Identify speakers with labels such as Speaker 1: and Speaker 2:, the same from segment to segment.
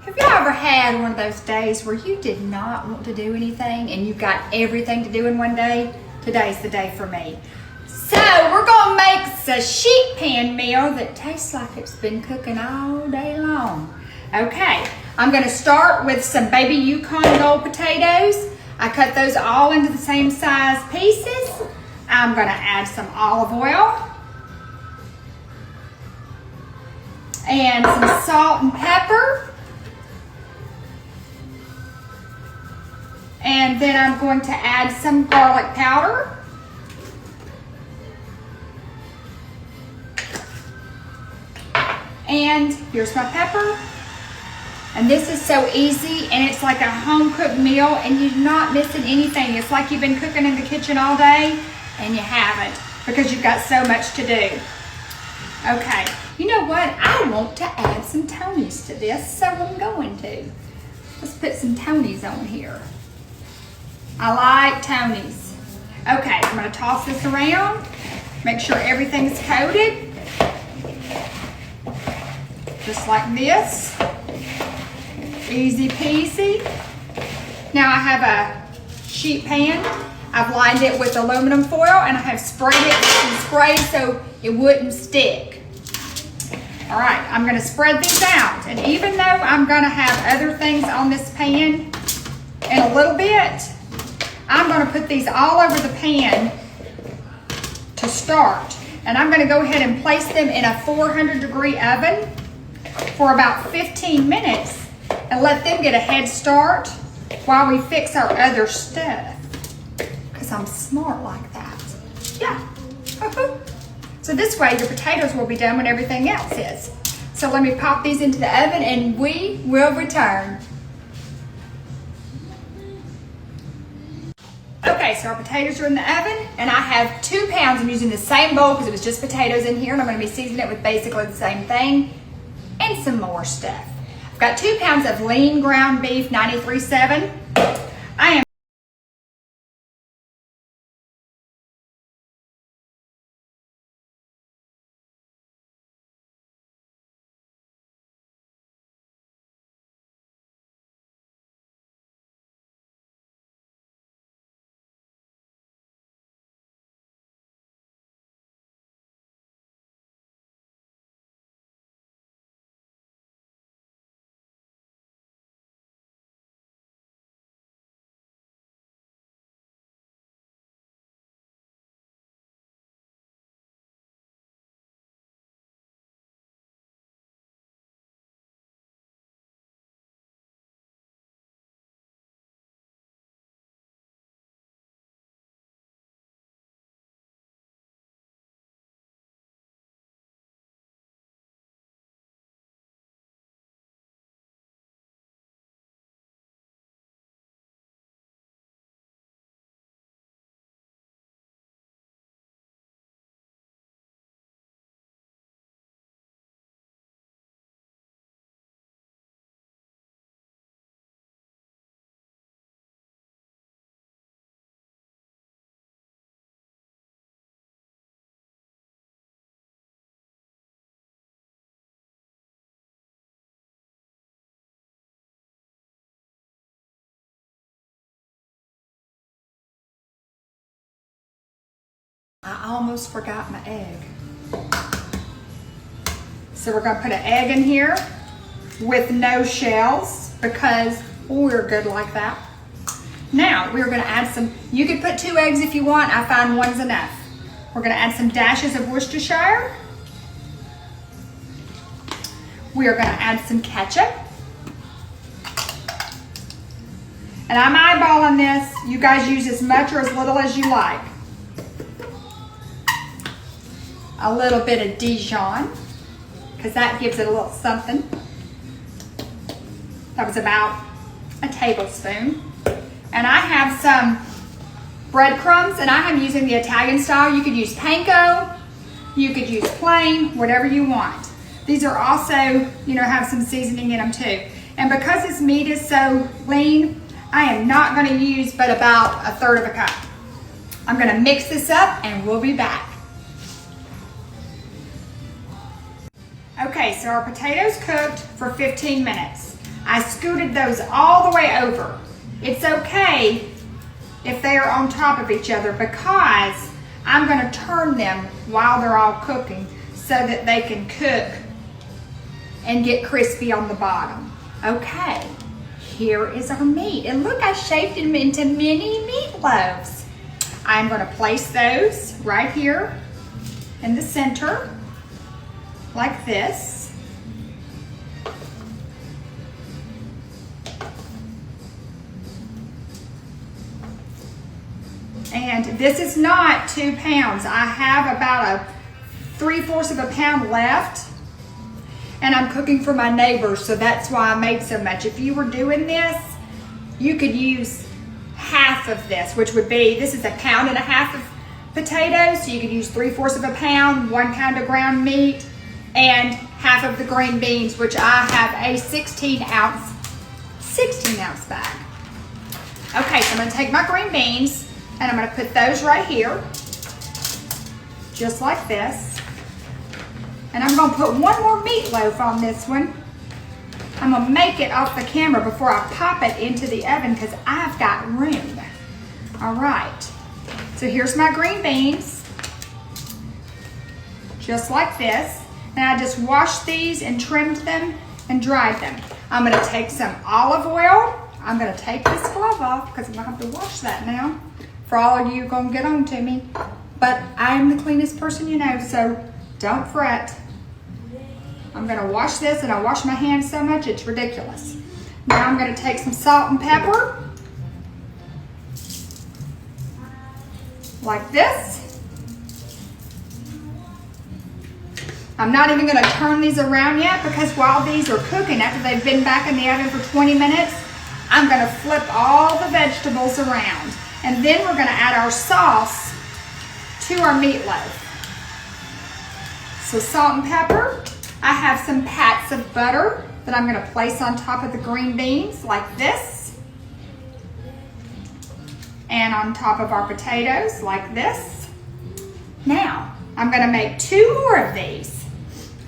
Speaker 1: Have you ever had one of those days where you did not want to do anything and you got everything to do in one day? Today's the day for me. So we're gonna make a sheet pan meal that tastes like it's been cooking all day long. Okay, I'm gonna start with some baby Yukon Gold potatoes. I cut those all into the same size pieces. I'm gonna add some olive oil and some salt and pepper. And then I'm going to add some garlic powder. And here's my pepper. And this is so easy, and it's like a home-cooked meal, and you're not missing anything. It's like you've been cooking in the kitchen all day, and you haven't, because you've got so much to do. Okay, you know what? I want to add some Tonys to this, so I'm going to. Let's put some Tonys on here. I like Tonys. Okay, I'm gonna toss this around, make sure everything's coated. Just like this. Easy peasy. Now I have a sheet pan. I've lined it with aluminum foil and I have sprayed it with some spray so it wouldn't stick. All right, I'm gonna spread these out. And even though I'm gonna have other things on this pan in a little bit, I'm gonna put these all over the pan to start. And I'm gonna go ahead and place them in a 400-degree oven for about 15 minutes and let them get a head start while we fix our other stuff. Because I'm smart like that. Yeah. So this way your potatoes will be done when everything else is. So let me pop these into the oven and we will return. Okay, so our potatoes are in the oven, and I have 2 pounds. I'm using the same bowl because it was just potatoes in here, and I'm going to be seasoning it with basically the same thing and some more stuff. I've got 2 pounds of lean ground beef 93.7. I am I almost forgot my egg. So we're gonna put an egg in here with no shells because we're good like that. Now we're gonna add some, you could put 2 eggs if you want, I find 1's enough. We're gonna add some dashes of Worcestershire. We are gonna add some ketchup. And I'm eyeballing this. You guys use as much or as little as you like. A little bit of Dijon, because that gives it a little something. That was about a tablespoon. And I have some breadcrumbs, and I am using the Italian style. You could use panko, you could use plain, whatever you want. These are also, have some seasoning in them too. And because this meat is so lean, I am not gonna use but about 1/3 of a cup. I'm gonna mix this up and we'll be back. Okay, so our potatoes cooked for 15 minutes. I scooted those all the way over. It's okay if they are on top of each other because I'm gonna turn them while they're all cooking so that they can cook and get crispy on the bottom. Okay, here is our meat. And look, I shaped them into mini meatloaves. I'm gonna place those right here in the center, like this. And this is not 2 pounds. I have about a 3/4 of a pound left. And I'm cooking for my neighbors, so that's why I made so much. If you were doing this, you could use half of this, which would be, this is 1.5 pounds of potatoes, so you could use 3/4 of a pound, 1 pound of ground meat, and half of the green beans, which I have a 16 ounce bag. Okay, so I'm gonna take my green beans, and I'm gonna put those right here, just like this. And I'm gonna put one more meatloaf on this one. I'm gonna make it off the camera before I pop it into the oven because I've got room. All right, so here's my green beans, just like this. And I just washed these and trimmed them and dried them. I'm gonna take some olive oil. I'm gonna take this glove off because I'm gonna have to wash that now. For all of you gonna get on to me. But I'm the cleanest person you know, so don't fret. I'm gonna wash this, and I wash my hands so much, it's ridiculous. Now I'm gonna take some salt and pepper, like this. I'm not even gonna turn these around yet because while these are cooking, after they've been back in the oven for 20 minutes, I'm gonna flip all the vegetables around. And then we're gonna add our sauce to our meatloaf. So salt and pepper. I have some pats of butter that I'm gonna place on top of the green beans like this. And on top of our potatoes like this. Now, I'm gonna make 2 more of these.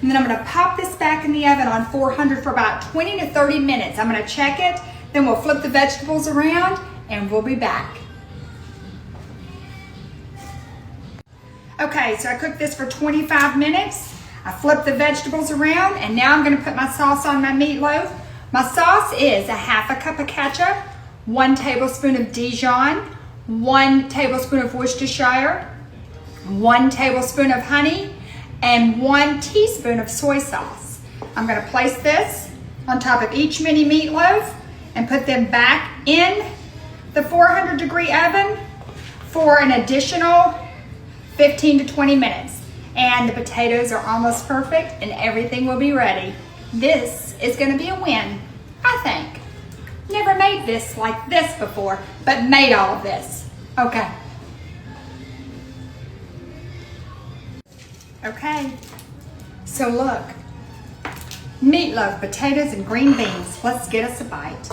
Speaker 1: And then I'm gonna pop this back in the oven on 400 for about 20 to 30 minutes. I'm gonna check it, then we'll flip the vegetables around and we'll be back. Okay, so I cooked this for 25 minutes. I flipped the vegetables around, and now I'm gonna put my sauce on my meatloaf. My sauce is 1/2 cup of ketchup, 1 tablespoon of Dijon, 1 tablespoon of Worcestershire, 1 tablespoon of honey, and 1 teaspoon of soy sauce. I'm gonna place this on top of each mini meatloaf and put them back in the 400-degree oven for an additional 15 to 20 minutes. And the potatoes are almost perfect and everything will be ready. This is gonna be a win, I think. Never made this like this before, but made all of this. Okay. Okay, so look. Meatloaf, potatoes, and green beans. Let's get us a bite.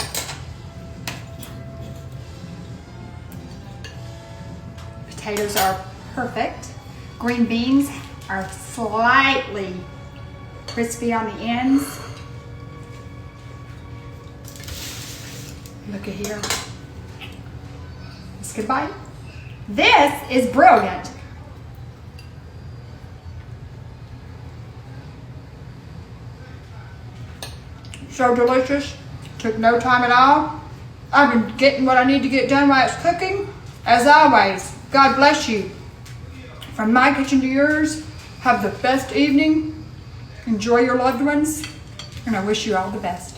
Speaker 1: Potatoes are perfect. Green beans are slightly crispy on the ends. Look at here. Let's get a bite. This is brilliant. So delicious. Took no time at all. I've been getting what I need to get done while it's cooking. As always, God bless you. From my kitchen to yours, have the best evening. Enjoy your loved ones, and I wish you all the best.